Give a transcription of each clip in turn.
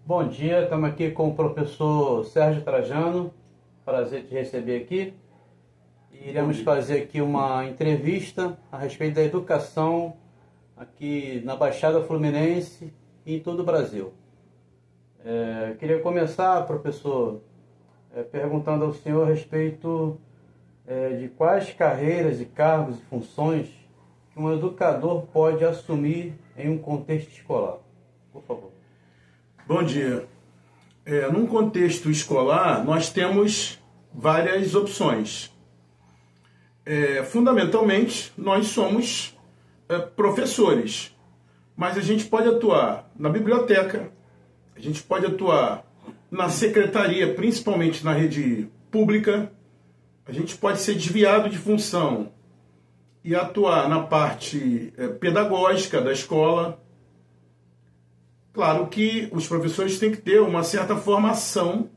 Bom dia, estamos aqui com o professor Sérgio Trajano. Prazer te receber aqui. Iremos fazer aqui uma entrevista a respeito da educação aqui na Baixada Fluminense e em todo o Brasil. Queria começar, professor, perguntando ao senhor a respeito de quais carreiras e cargos e funções que um educador pode assumir em um contexto escolar. Por favor. Bom dia. Num contexto escolar, nós temos várias opções. Fundamentalmente, nós somos professores, mas a gente pode atuar na biblioteca, a gente pode atuar na secretaria, principalmente na rede pública, a gente pode ser desviado de função e atuar na parte pedagógica da escola. Claro que os professores têm que ter uma certa formação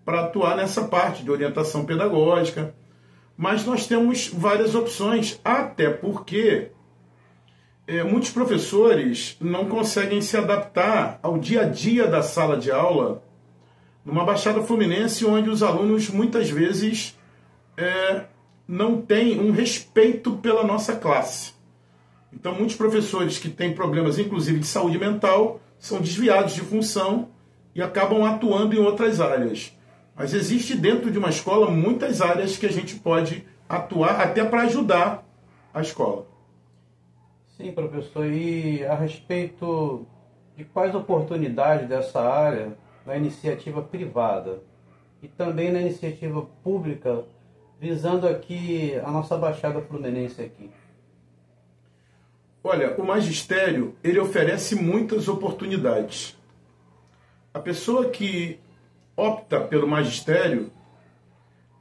para atuar nessa parte de orientação pedagógica, mas nós temos várias opções, até porque muitos professores não conseguem se adaptar ao dia a dia da sala de aula numa Baixada Fluminense onde os alunos muitas vezes não têm um respeito pela nossa classe. Então muitos professores que têm problemas inclusive de saúde mental são desviados de função e acabam atuando em outras áreas. Mas existe dentro de uma escola muitas áreas que a gente pode atuar até para ajudar a escola. Sim, professor. E a respeito de quais oportunidades dessa área na iniciativa privada e também na iniciativa pública, visando aqui a nossa Baixada Fluminense aqui? Olha, o magistério, ele oferece muitas oportunidades. A pessoa que opta pelo magistério,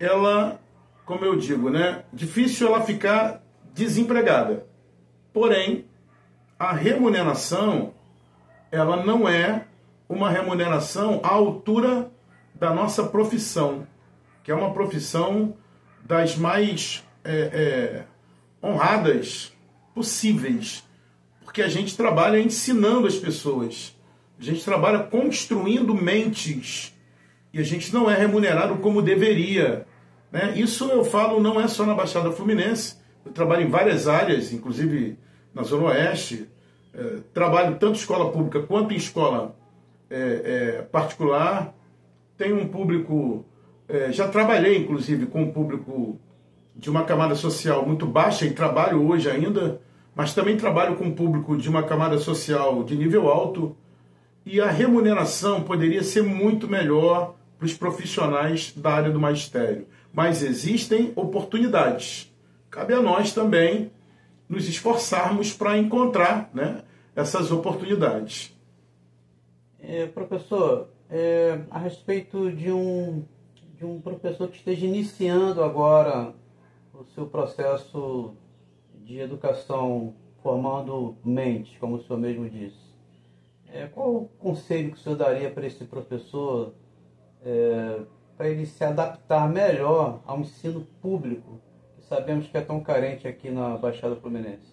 ela, como eu digo, difícil ela ficar desempregada. Porém, a remuneração, ela não é uma remuneração à altura da nossa profissão, que é uma profissão das mais honradas possíveis, porque a gente trabalha ensinando as pessoas, a gente trabalha construindo mentes e a gente não é remunerado como deveria, Isso eu falo não é só na Baixada Fluminense, eu trabalho em várias áreas, inclusive na Zona Oeste, trabalho tanto em escola pública quanto em escola particular, tenho um público, já trabalhei inclusive com um público de uma camada social muito baixa e trabalho hoje ainda, mas também trabalho com um público de uma camada social de nível alto e a remuneração poderia ser muito melhor para os profissionais da área do magistério. Mas existem oportunidades. Cabe a nós também nos esforçarmos para encontrar essas oportunidades. Professor, a respeito de um professor que esteja iniciando agora o seu processo de educação, formando mentes, como o senhor mesmo disse, qual o conselho que o senhor daria para esse professor, para ele se adaptar melhor ao ensino público, que sabemos que é tão carente aqui na Baixada Fluminense?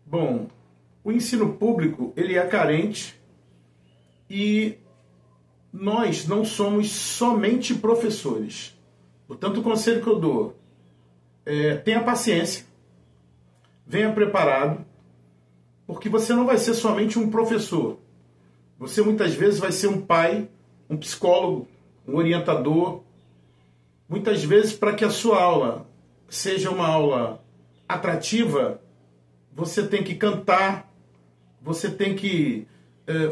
Bom, o ensino público ele é carente e nós não somos somente professores. Portanto, o conselho que eu dou tenha paciência, venha preparado, porque você não vai ser somente um professor. Você muitas vezes vai ser um pai, um psicólogo, um orientador. Muitas vezes, para que a sua aula seja uma aula atrativa, você tem que cantar, você tem que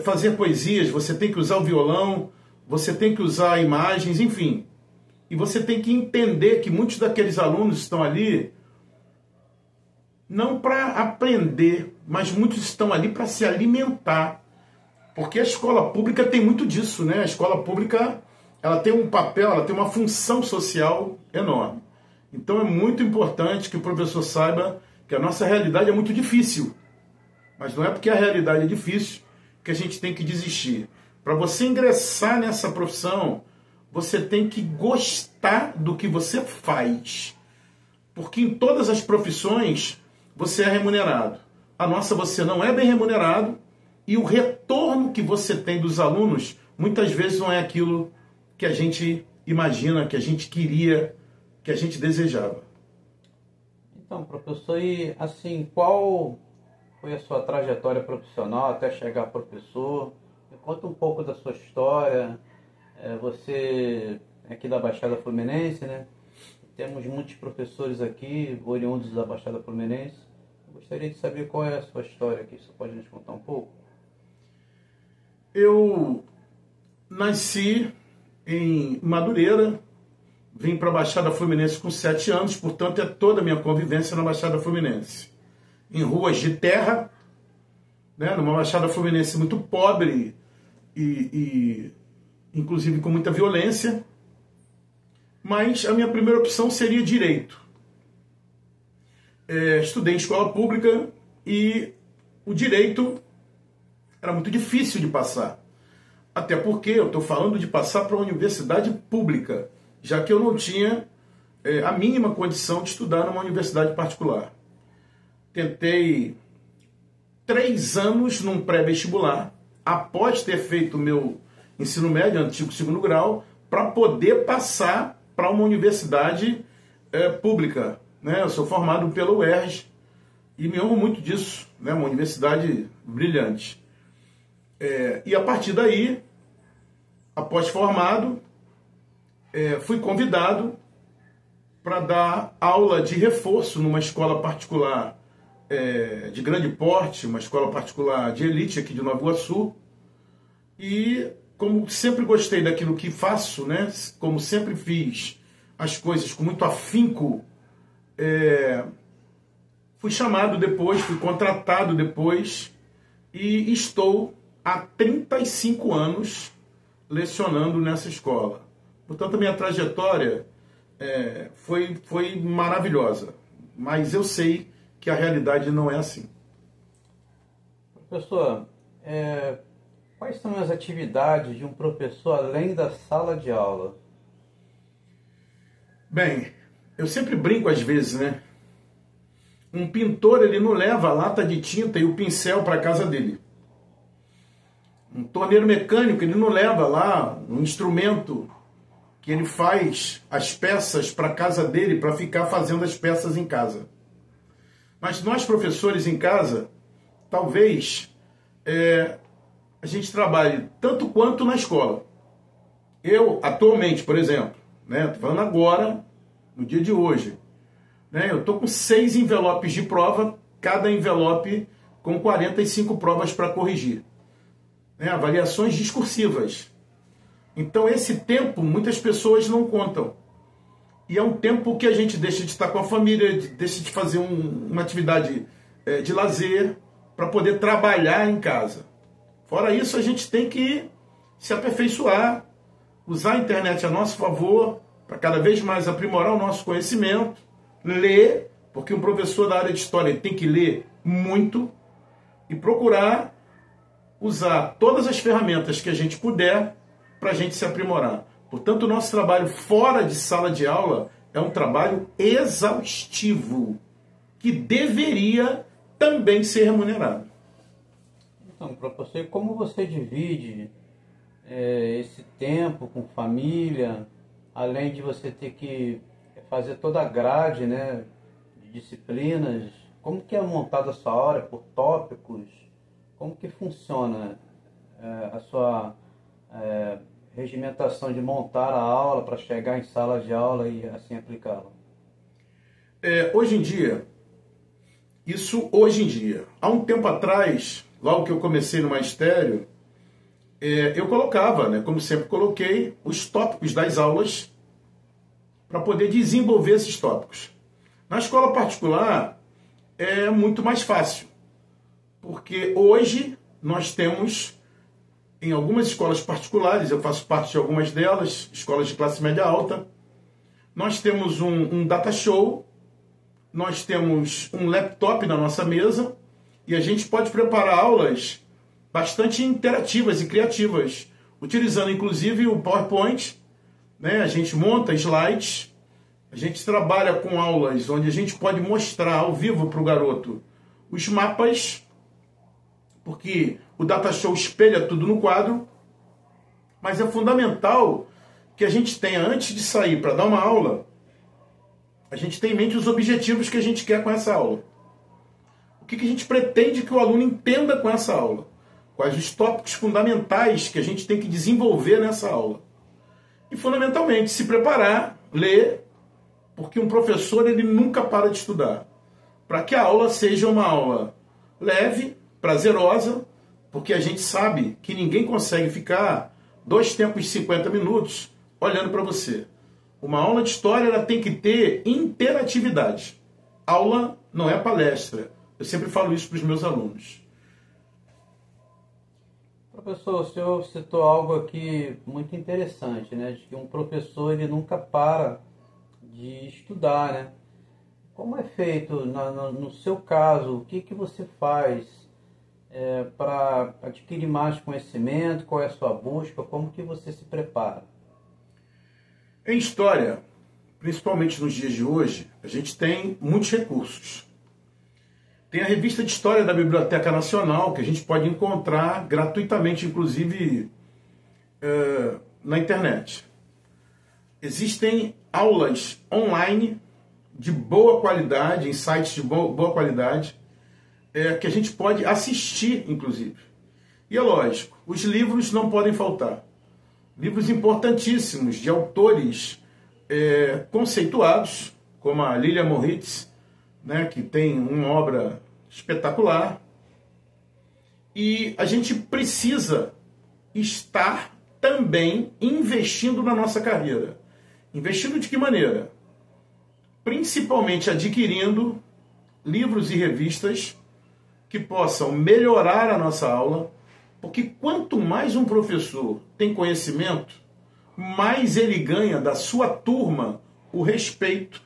fazer poesias, você tem que usar o violão, você tem que usar imagens, enfim. E você tem que entender que muitos daqueles alunos estão ali não para aprender, mas muitos estão ali para se alimentar. Porque a escola pública tem muito disso, A escola pública, ela tem um papel, ela tem uma função social enorme. Então é muito importante que o professor saiba que a nossa realidade é muito difícil. Mas não é porque a realidade é difícil que a gente tem que desistir. Para você ingressar nessa profissão, você tem que gostar do que você faz. Porque em todas as profissões você é remunerado. A nossa você não é bem remunerado e o retorno que você tem dos alunos muitas vezes não é aquilo que a gente imagina, que a gente queria, que a gente desejava. Então, professor, e assim, qual foi a sua trajetória profissional até chegar a professor? Me conta um pouco da sua história. Você é aqui da Baixada Fluminense, né? Temos muitos professores aqui, oriundos da Baixada Fluminense. Eu gostaria de saber qual é a sua história aqui. Você pode nos contar um pouco? Eu nasci em Madureira, vim para a Baixada Fluminense com 7 anos, portanto é toda a minha convivência na Baixada Fluminense. Em ruas de terra, né, numa Baixada Fluminense muito pobre e inclusive com muita violência, mas a minha primeira opção seria direito. Estudei em escola pública e o direito era muito difícil de passar. Até porque eu estou falando de passar para uma universidade pública, já que eu não tinha a mínima condição de estudar numa universidade particular. Tentei 3 anos num pré-vestibular, após ter feito o meu ensino médio, antigo segundo grau, para poder passar para uma universidade pública. Né? Eu sou formado pela UERJ e me honro muito disso, né? Uma universidade brilhante. E a partir daí, após formado, fui convidado para dar aula de reforço numa escola particular de grande porte, uma escola particular de elite aqui de Nova Iguaçu. E como sempre gostei daquilo que faço, né? Como sempre fiz as coisas com muito afinco, fui chamado depois, fui contratado depois e estou há 35 anos lecionando nessa escola. Portanto, a minha trajetória foi maravilhosa, mas eu sei que a realidade não é assim. Professor, quais são as atividades de um professor além da sala de aula? Bem, eu sempre brinco às vezes, né? Um pintor, ele não leva a lata de tinta e o pincel para a casa dele. Um torneiro mecânico, ele não leva lá um instrumento que ele faz as peças para a casa dele, para ficar fazendo as peças em casa. Mas nós, professores em casa, talvez a gente trabalhe tanto quanto na escola. Eu, atualmente, por exemplo, estou falando agora, no dia de hoje, eu estou com 6 envelopes de prova, cada envelope com 45 provas para corrigir. Avaliações discursivas. Então, esse tempo, muitas pessoas não contam. E é um tempo que a gente deixa de estar com a família, deixa de fazer uma atividade de lazer, para poder trabalhar em casa. Fora isso, a gente tem que se aperfeiçoar, usar a internet a nosso favor, para cada vez mais aprimorar o nosso conhecimento, ler, porque um professor da área de história tem que ler muito, e procurar usar todas as ferramentas que a gente puder para a gente se aprimorar. Portanto, o nosso trabalho fora de sala de aula é um trabalho exaustivo, que deveria também ser remunerado. Então, professor, como você divide esse tempo com família, além de você ter que fazer toda a grade, né, de disciplinas? Como que é montada a sua hora por tópicos? Como que funciona a sua regimentação de montar a aula para chegar em sala de aula e assim aplicá-la? Hoje em dia, há um tempo atrás, logo que eu comecei no magistério, eu colocava, né, como sempre coloquei, os tópicos das aulas para poder desenvolver esses tópicos. Na escola particular é muito mais fácil, porque hoje nós temos, em algumas escolas particulares, eu faço parte de algumas delas, escolas de classe média alta, nós temos um data show, nós temos um laptop na nossa mesa e a gente pode preparar aulas bastante interativas e criativas, utilizando inclusive o PowerPoint, né? A gente monta slides, a gente trabalha com aulas onde a gente pode mostrar ao vivo para o garoto os mapas, porque o data show espelha tudo no quadro, mas é fundamental que a gente tenha, antes de sair para dar uma aula, a gente tenha em mente os objetivos que a gente quer com essa aula. O que a gente pretende que o aluno entenda com essa aula? Quais os tópicos fundamentais que a gente tem que desenvolver nessa aula? E, fundamentalmente, se preparar, ler, porque um professor ele nunca para de estudar. Para que a aula seja uma aula leve, prazerosa, porque a gente sabe que ninguém consegue ficar 2 tempos de 50 minutos olhando para você. Uma aula de história ela tem que ter interatividade. Aula não é palestra. Eu sempre falo isso para os meus alunos. Professor, o senhor citou algo aqui muito interessante, né? De que um professor ele nunca para de estudar, né? Como é feito no seu caso? O que você faz para adquirir mais conhecimento? Qual é a sua busca? Como que você se prepara? Em história, principalmente nos dias de hoje, a gente tem muitos recursos. Tem a revista de História da Biblioteca Nacional, que a gente pode encontrar gratuitamente, inclusive, na internet. Existem aulas online de boa qualidade, em sites de boa qualidade, que a gente pode assistir, inclusive. E é lógico, os livros não podem faltar. Livros importantíssimos de autores conceituados, como a Lilia Moritz, né, que tem uma obra espetacular. E a gente precisa estar também investindo na nossa carreira. Investindo de que maneira? Principalmente adquirindo livros e revistas que possam melhorar a nossa aula, porque quanto mais um professor tem conhecimento, mais ele ganha da sua turma o respeito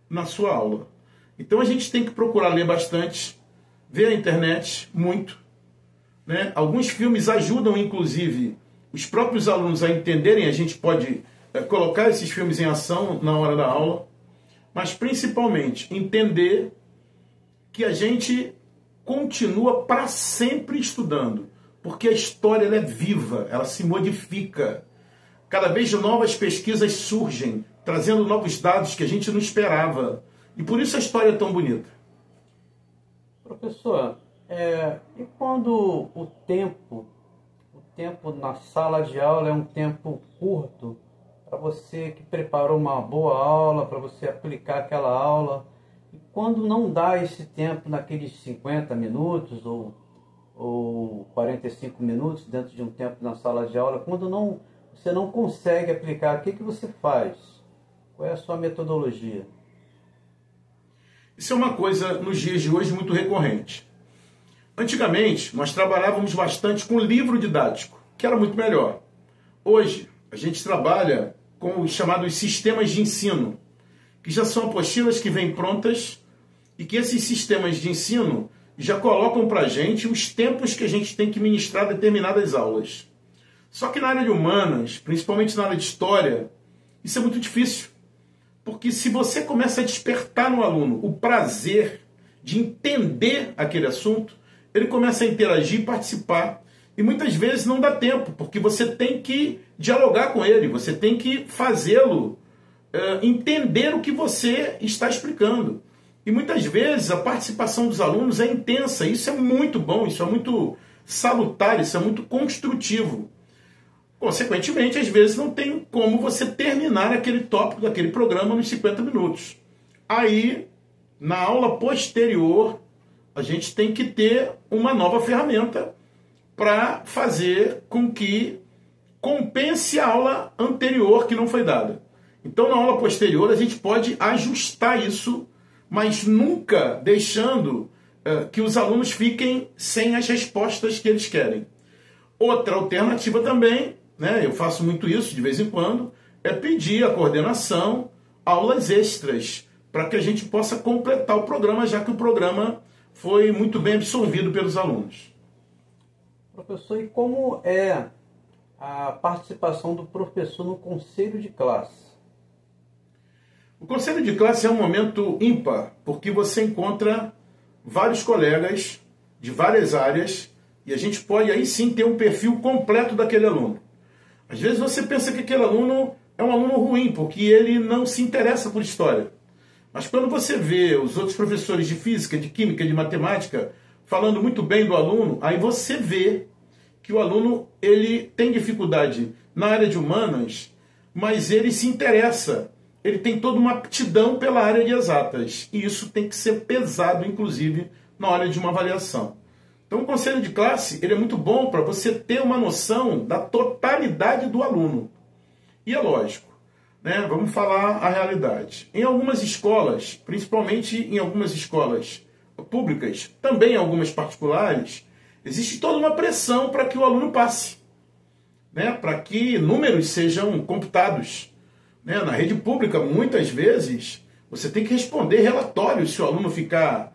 na sua aula. Então a gente tem que procurar ler bastante, ver a internet muito, né? Alguns filmes ajudam, inclusive, os próprios alunos a entenderem, a gente pode colocar esses filmes em ação na hora da aula, mas principalmente entender que a gente continua para sempre estudando, porque a história ela é viva, ela se modifica. Cada vez novas pesquisas surgem, trazendo novos dados que a gente não esperava. E por isso a história é tão bonita. Professor, e quando o tempo na sala de aula é um tempo curto, para você que preparou uma boa aula, para você aplicar aquela aula, e quando não dá esse tempo naqueles 50 minutos ou 45 minutos dentro de um tempo na sala de aula, quando você não consegue aplicar, o que você faz? Qual é a sua metodologia? Isso é uma coisa, nos dias de hoje, muito recorrente. Antigamente, nós trabalhávamos bastante com livro didático, que era muito melhor. Hoje, a gente trabalha com os chamados sistemas de ensino, que já são apostilas que vêm prontas e que esses sistemas de ensino já colocam para a gente os tempos que a gente tem que ministrar determinadas aulas. Só que na área de humanas, principalmente na área de história, isso é muito difícil. Porque se você começa a despertar no aluno o prazer de entender aquele assunto, ele começa a interagir e participar. E muitas vezes não dá tempo, porque você tem que dialogar com ele, você tem que fazê-lo entender o que você está explicando. E muitas vezes a participação dos alunos é intensa. Isso é muito bom, isso é muito salutar, isso é muito construtivo. Consequentemente, às vezes não tem como você terminar aquele tópico daquele programa nos 50 minutos. Aí, na aula posterior, a gente tem que ter uma nova ferramenta para fazer com que compense a aula anterior que não foi dada. Então, na aula posterior, a gente pode ajustar isso, mas nunca deixando que os alunos fiquem sem as respostas que eles querem. Outra alternativa também, né, eu faço muito isso de vez em quando, é pedir à coordenação aulas extras, para que a gente possa completar o programa, já que o programa foi muito bem absorvido pelos alunos. Professor, e como é a participação do professor no conselho de classe? O conselho de classe é um momento ímpar, porque você encontra vários colegas de várias áreas E a gente pode aí sim ter um perfil completo daquele aluno. Às vezes você pensa que aquele aluno é um aluno ruim, porque ele não se interessa por história. Mas quando você vê os outros professores de física, de química, de matemática, falando muito bem do aluno, aí você vê que o aluno ele tem dificuldade na área de humanas, mas ele se interessa. Ele tem toda uma aptidão pela área de exatas. E isso tem que ser pesado, inclusive, na hora de uma avaliação. Então, o conselho de classe ele é muito bom para você ter uma noção da totalidade do aluno. E é lógico, né? Vamos falar a realidade. Em algumas escolas, principalmente em algumas escolas públicas, também em algumas particulares, existe toda uma pressão para que o aluno passe, né? Para que números sejam computados. Né? Na rede pública, muitas vezes, você tem que responder relatórios se o aluno ficar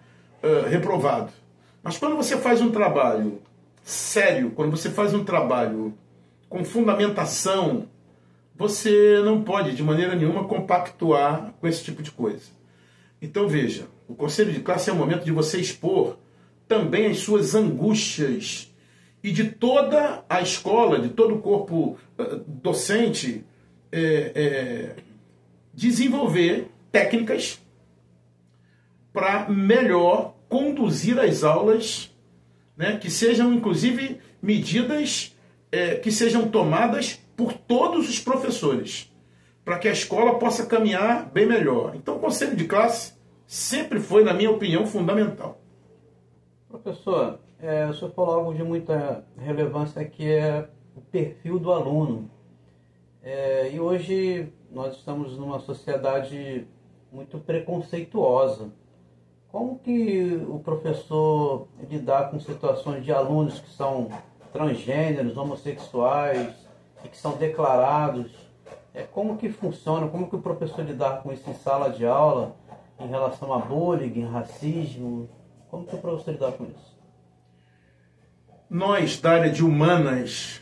reprovado. Mas quando você faz um trabalho sério, quando você faz um trabalho com fundamentação, você não pode, de maneira nenhuma, compactuar com esse tipo de coisa. Então, veja, o conselho de classe é o momento de você expor também as suas angústias e de toda a escola, de todo o corpo docente, desenvolver técnicas para melhor conduzir as aulas, né, que sejam, inclusive, medidas que sejam tomadas por todos os professores, para que a escola possa caminhar bem melhor. Então, o conselho de classe sempre foi, na minha opinião, fundamental. Professor, o senhor falou algo de muita relevância, que é o perfil do aluno. E hoje nós estamos numa sociedade muito preconceituosa. Como que o professor lidar com situações de alunos que são transgêneros, homossexuais e que são declarados? Como que funciona? Como que o professor lidar com isso em sala de aula em relação a bullying, racismo? Como que o professor lidar com isso? Nós, da área de humanas,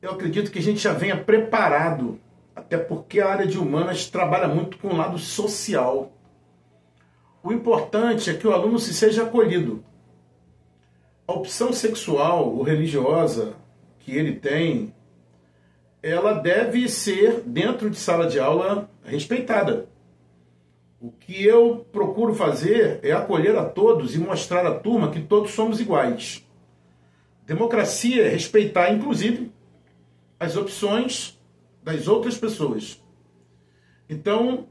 eu acredito que a gente já venha preparado, até porque a área de humanas trabalha muito com o lado social. O importante é que o aluno seja acolhido. A opção sexual ou religiosa que ele tem, ela deve ser, dentro de sala de aula, respeitada. O que eu procuro fazer é acolher a todos e mostrar à turma que todos somos iguais. Democracia é respeitar, inclusive, as opções das outras pessoas. Então,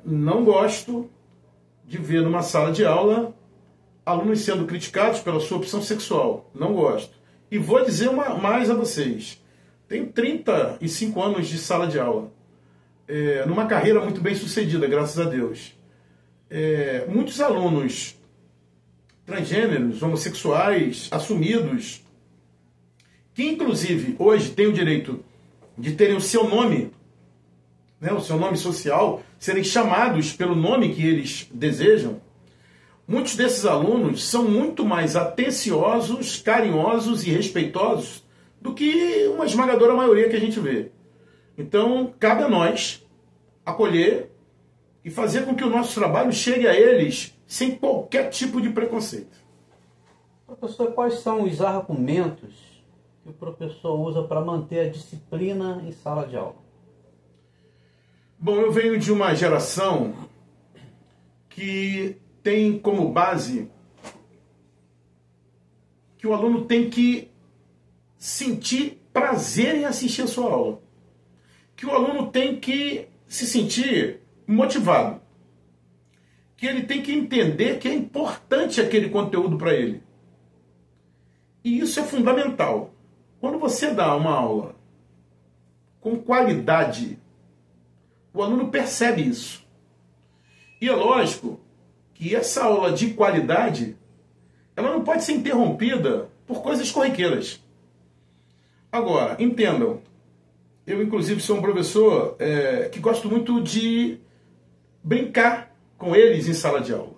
não gosto de ver numa sala de aula alunos sendo criticados pela sua opção sexual. Não gosto. E vou dizer mais a vocês. Tenho 35 anos de sala de aula. Numa carreira muito bem sucedida, graças a Deus. Muitos alunos transgêneros, homossexuais, assumidos, que inclusive hoje têm o direito de terem o seu nome, né, o seu nome social, serem chamados pelo nome que eles desejam. Muitos desses alunos são muito mais atenciosos, carinhosos e respeitosos do que uma esmagadora maioria que a gente vê. Então, cabe a nós acolher e fazer com que o nosso trabalho chegue a eles sem qualquer tipo de preconceito. Professor, quais são os argumentos que o professor usa para manter a disciplina em sala de aula? Bom, eu venho de uma geração que tem como base que o aluno tem que sentir prazer em assistir a sua aula. Que o aluno tem que se sentir motivado. Que ele tem que entender que é importante aquele conteúdo para ele. E isso é fundamental. Quando você dá uma aula com qualidade, o aluno percebe isso. E é lógico que essa aula de qualidade, ela não pode ser interrompida por coisas corriqueiras. Agora, entendam, eu inclusive sou um professor que gosto muito de brincar com eles em sala de aula.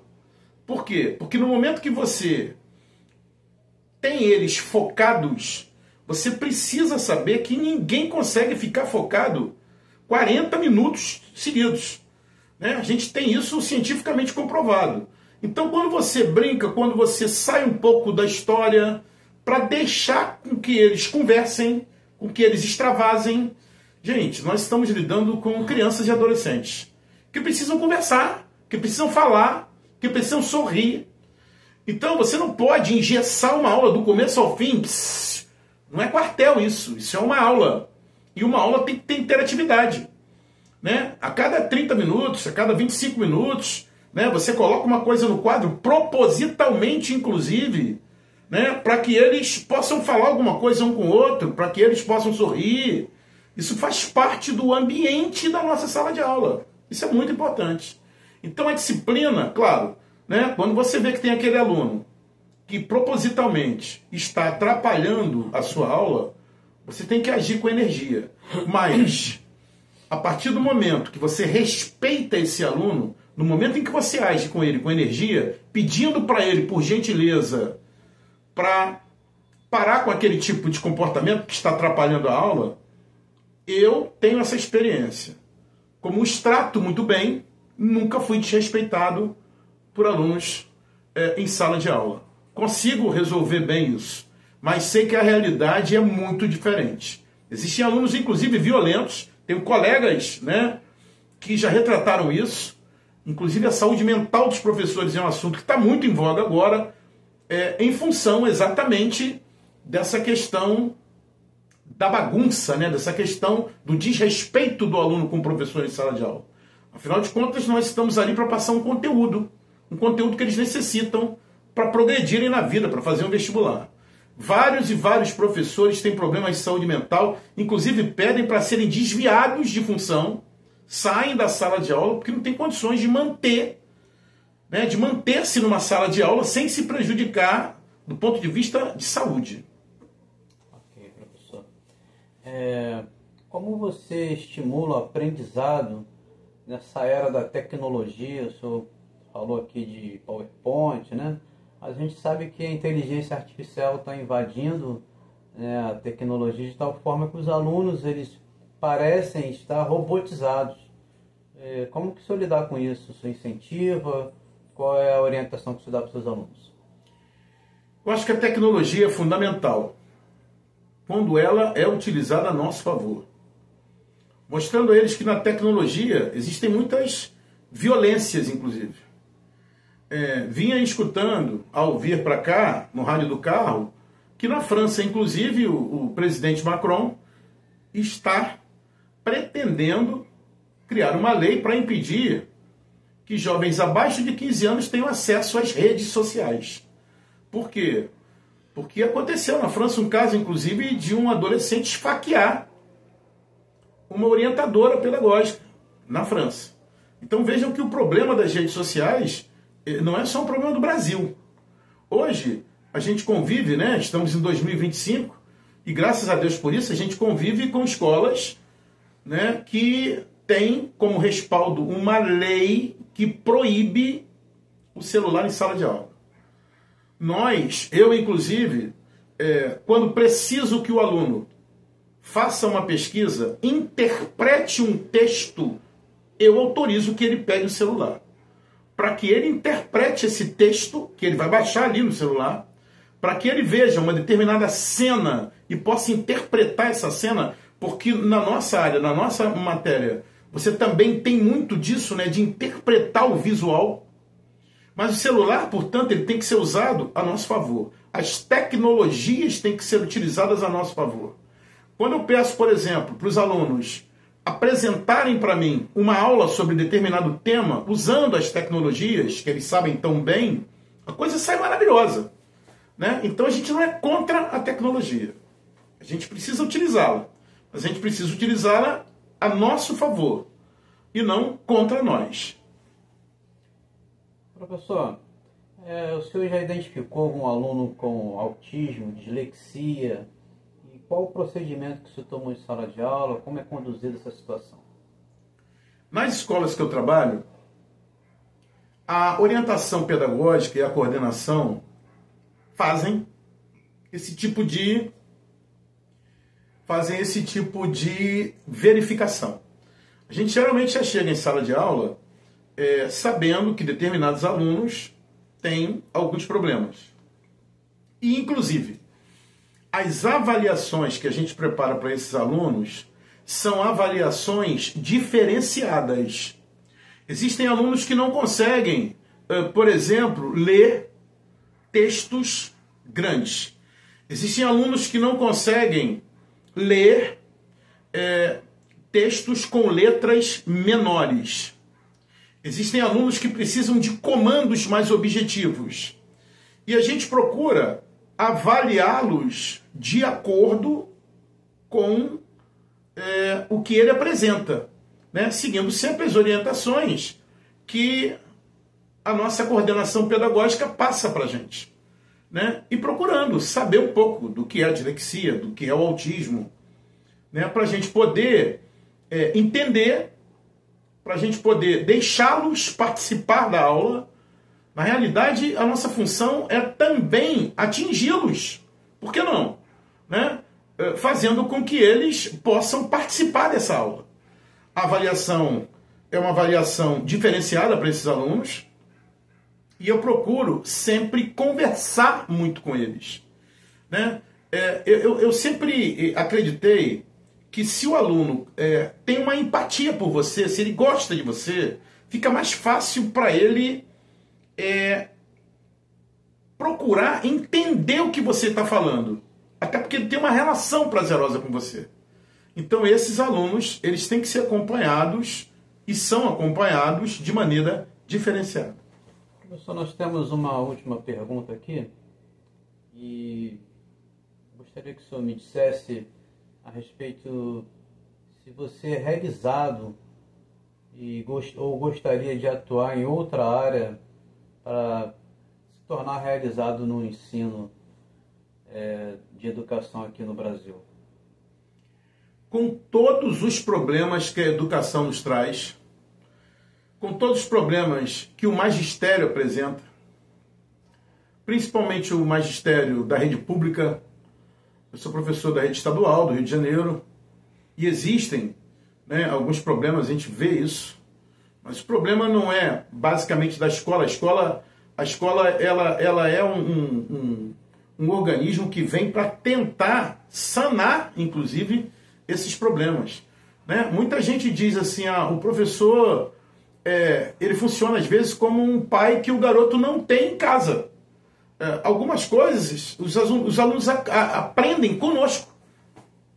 Por quê? Porque no momento que você tem eles focados, você precisa saber que ninguém consegue ficar focado 40 minutos seguidos. Né? A gente tem isso cientificamente comprovado. Então, quando você brinca, quando você sai um pouco da história, para deixar com que eles conversem, com que eles extravasem. Gente, nós estamos lidando com crianças e adolescentes que precisam conversar, que precisam falar, que precisam sorrir. Então, você não pode engessar uma aula do começo ao fim. Pss, não é quartel isso é uma aula. E uma aula tem que ter interatividade. Né? A cada 30 minutos, a cada 25 minutos, né, você coloca uma coisa no quadro, propositalmente, inclusive, né, para que eles possam falar alguma coisa um com o outro, para que eles possam sorrir. Isso faz parte do ambiente da nossa sala de aula. Isso é muito importante. Então, a disciplina, claro, né, quando você vê que tem aquele aluno que propositalmente está atrapalhando a sua aula, você tem que agir com energia. Mas, a partir do momento que você respeita esse aluno, no momento em que você age com ele com energia, pedindo para ele, por gentileza, para parar com aquele tipo de comportamento que está atrapalhando a aula, eu tenho essa experiência. Como os trato muito bem, nunca fui desrespeitado por alunos em sala de aula. Consigo resolver bem isso, mas sei que a realidade é muito diferente. Existem alunos, inclusive, violentos. Tenho colegas, né, que já retrataram isso. Inclusive, a saúde mental dos professores é um assunto que está muito em voga agora, em função exatamente dessa questão da bagunça, né, dessa questão do desrespeito do aluno com o professor em sala de aula. Afinal de contas, nós estamos ali para passar um conteúdo que eles necessitam para progredirem na vida, para fazer um vestibular. Vários e vários professores têm problemas de saúde mental, inclusive pedem para serem desviados de função, saem da sala de aula porque não tem condições de manter, né, de manter-se numa sala de aula sem se prejudicar do ponto de vista de saúde. Ok, professor. Como você estimula o aprendizado nessa era da tecnologia? O senhor falou aqui de PowerPoint, né? A gente sabe que a inteligência artificial está invadindo, né, a tecnologia de tal forma que os alunos eles parecem estar robotizados. Como que o senhor lidar com isso? O senhor incentiva? Qual é a orientação que o senhor dá para os seus alunos? Eu acho que a tecnologia é fundamental quando ela é utilizada a nosso favor. Mostrando a eles que na tecnologia existem muitas violências, inclusive. Vinha escutando, ao vir para cá, no rádio do carro, que na França, inclusive, o presidente Macron está pretendendo criar uma lei para impedir que jovens abaixo de 15 anos tenham acesso às redes sociais. Por quê? Porque aconteceu na França um caso, inclusive, de um adolescente esfaquear uma orientadora pedagógica na França. Então vejam que o problema das redes sociais não é só um problema do Brasil. Hoje, a gente convive, né? Estamos em 2025, e graças a Deus por isso, a gente convive com escolas, né, que tem como respaldo uma lei que proíbe o celular em sala de aula. Eu inclusive, quando preciso que o aluno faça uma pesquisa, interprete um texto, eu autorizo que ele pegue o celular. Para que ele interprete esse texto, que ele vai baixar ali no celular, para que ele veja uma determinada cena e possa interpretar essa cena, porque na nossa área, na nossa matéria, você também tem muito disso, né, de interpretar o visual. Mas o celular, portanto, ele tem que ser usado a nosso favor. As tecnologias têm que ser utilizadas a nosso favor. Quando eu peço, por exemplo, para os alunos apresentarem para mim uma aula sobre determinado tema, usando as tecnologias que eles sabem tão bem, a coisa sai maravilhosa, né? Então a gente não é contra a tecnologia. A gente precisa utilizá-la. Mas a gente precisa utilizá-la a nosso favor e não contra nós. Professor, o senhor já identificou algum aluno com autismo, dislexia? E qual o procedimento que o senhor tomou em sala de aula? Como é conduzida essa situação? Nas escolas que eu trabalho, a orientação pedagógica e a coordenação fazem esse tipo de verificação. A gente geralmente já chega em sala de aula sabendo que determinados alunos têm alguns problemas. E, inclusive, as avaliações que a gente prepara para esses alunos são avaliações diferenciadas. Existem alunos que não conseguem, por exemplo, ler textos grandes. Existem alunos que não conseguem ler textos com letras menores. Existem alunos que precisam de comandos mais objetivos. E a gente procura avaliá-los de acordo com o que ele apresenta, né? Seguindo sempre as orientações que a nossa coordenação pedagógica passa para a gente, né? E procurando saber um pouco do que é a dislexia, do que é o autismo, né? Para a gente poder entender, para a gente poder deixá-los participar da aula. Na realidade, a nossa função é também atingi-los. Por que não? Né? Fazendo com que eles possam participar dessa aula. A avaliação é uma avaliação diferenciada para esses alunos e eu procuro sempre conversar muito com eles. Né? Eu sempre acreditei que se o aluno tem uma empatia por você, se ele gosta de você, fica mais fácil para ele procurar entender o que você está falando. Até porque ele tem uma relação prazerosa com você. Então esses alunos, eles têm que ser acompanhados e são acompanhados de maneira diferenciada. Professor, nós temos uma última pergunta aqui e gostaria que o senhor me dissesse a respeito se você é realizado ou gostaria de atuar em outra área para se tornar realizado no ensino de educação aqui no Brasil. Com todos os problemas que a educação nos traz, com todos os problemas que o magistério apresenta, principalmente o magistério da rede pública, eu sou professor da rede estadual do Rio de Janeiro, e existem alguns problemas, a gente vê isso, mas o problema não é basicamente da escola. A escola ela é um organismo que vem para tentar sanar, inclusive, esses problemas. Né? Muita gente diz assim, o professor ele funciona às vezes como um pai que o garoto não tem em casa. Algumas coisas os alunos aprendem conosco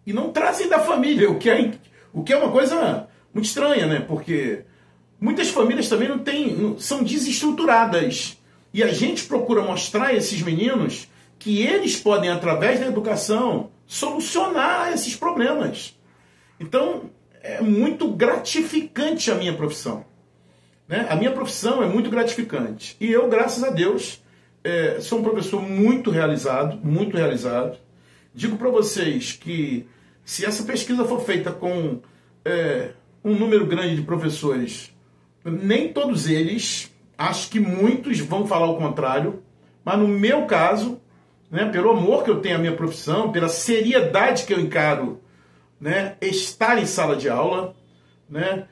e não trazem da família, o que é uma coisa muito estranha, né? Porque muitas famílias também são desestruturadas. E a gente procura mostrar a esses meninos que eles podem, através da educação, solucionar esses problemas. Então, é muito gratificante a minha profissão. Né? A minha profissão é muito gratificante. E eu, graças a Deus, sou um professor muito realizado, muito realizado. Digo para vocês que se essa pesquisa for feita com um número grande de professores, nem todos eles, acho que muitos vão falar o contrário, mas no meu caso, né, pelo amor que eu tenho à minha profissão, pela seriedade que eu encaro, né, estar em sala de aula, né,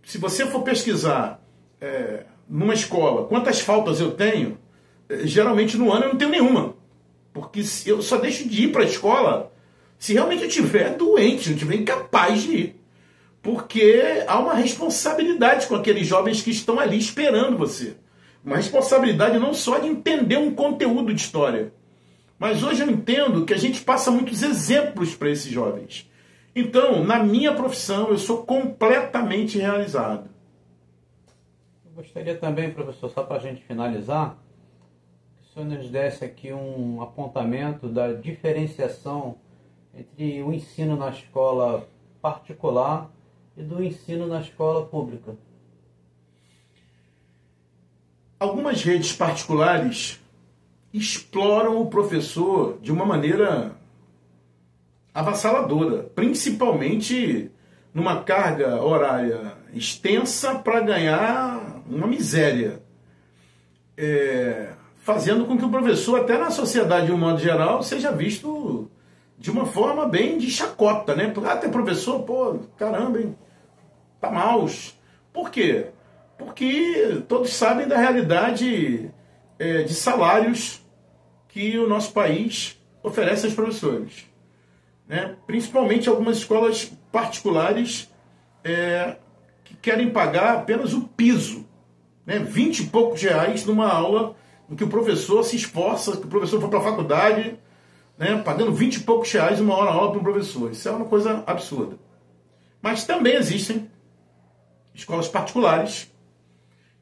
se você for pesquisar numa escola quantas faltas eu tenho, geralmente no ano eu não tenho nenhuma, porque eu só deixo de ir para a escola se realmente eu estiver doente, não estiver incapaz de ir. Porque há uma responsabilidade com aqueles jovens que estão ali esperando você. Uma responsabilidade não só de entender um conteúdo de história, mas hoje eu entendo que a gente passa muitos exemplos para esses jovens. Então, na minha profissão, eu sou completamente realizado. Eu gostaria também, professor, só para a gente finalizar, que o senhor nos desse aqui um apontamento da diferenciação entre o ensino na escola particular e do ensino na escola pública. Algumas redes particulares exploram o professor de uma maneira avassaladora, principalmente numa carga horária extensa para ganhar uma miséria, fazendo com que o professor, até na sociedade de um modo geral, seja visto de uma forma bem de chacota, né? Tem professor, caramba, hein? Tá maus. Por quê? porque todos sabem da realidade de salários que o nosso país oferece aos professores. Né? Principalmente algumas escolas particulares que querem pagar apenas o piso, né? 20 e poucos reais numa aula em que o professor se esforça, que o professor for para a faculdade, né? Pagando 20 e poucos reais uma hora aula para um professor. Isso é uma coisa absurda. Mas também existem escolas particulares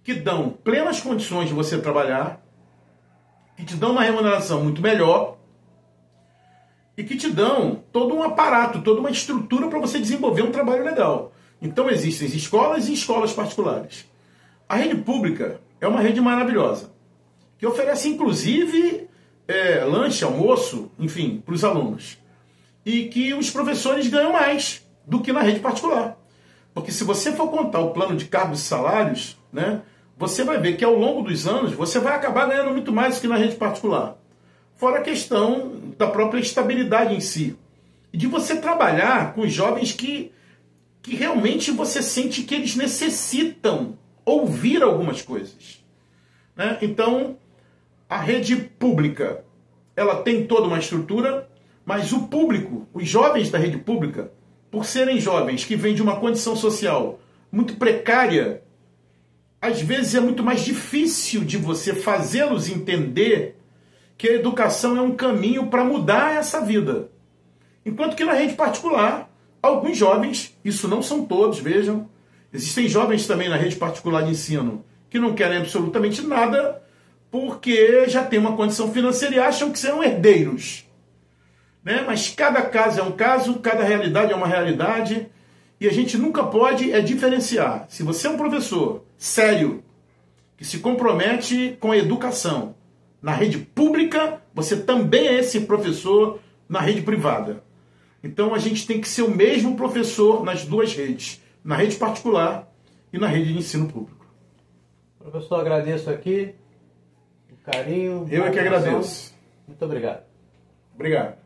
que dão plenas condições de você trabalhar, que te dão uma remuneração muito melhor e que te dão todo um aparato, toda uma estrutura para você desenvolver um trabalho legal. Então existem escolas e escolas particulares. A rede pública é uma rede maravilhosa, que oferece inclusive lanche, almoço, enfim, para os alunos. E que os professores ganham mais do que na rede particular. Porque se você for contar o plano de cargos e salários, né, você vai ver que ao longo dos anos você vai acabar ganhando muito mais do que na rede particular. Fora a questão da própria estabilidade em si. E de você trabalhar com os jovens que realmente você sente que eles necessitam ouvir algumas coisas. Né? Então, a rede pública, ela tem toda uma estrutura, mas o público, os jovens da rede pública, por serem jovens que vêm de uma condição social muito precária, às vezes é muito mais difícil de você fazê-los entender que a educação é um caminho para mudar essa vida. Enquanto que na rede particular, alguns jovens, isso não são todos, vejam, existem jovens também na rede particular de ensino que não querem absolutamente nada porque já tem uma condição financeira e acham que serão herdeiros. Né? Mas cada caso é um caso, cada realidade é uma realidade, e a gente nunca pode diferenciar. Se você é um professor sério, que se compromete com a educação na rede pública, você também é esse professor na rede privada. Então a gente tem que ser o mesmo professor nas duas redes, na rede particular e na rede de ensino público. Professor, agradeço aqui o carinho. Eu é que agradeço. Muito obrigado. Obrigado.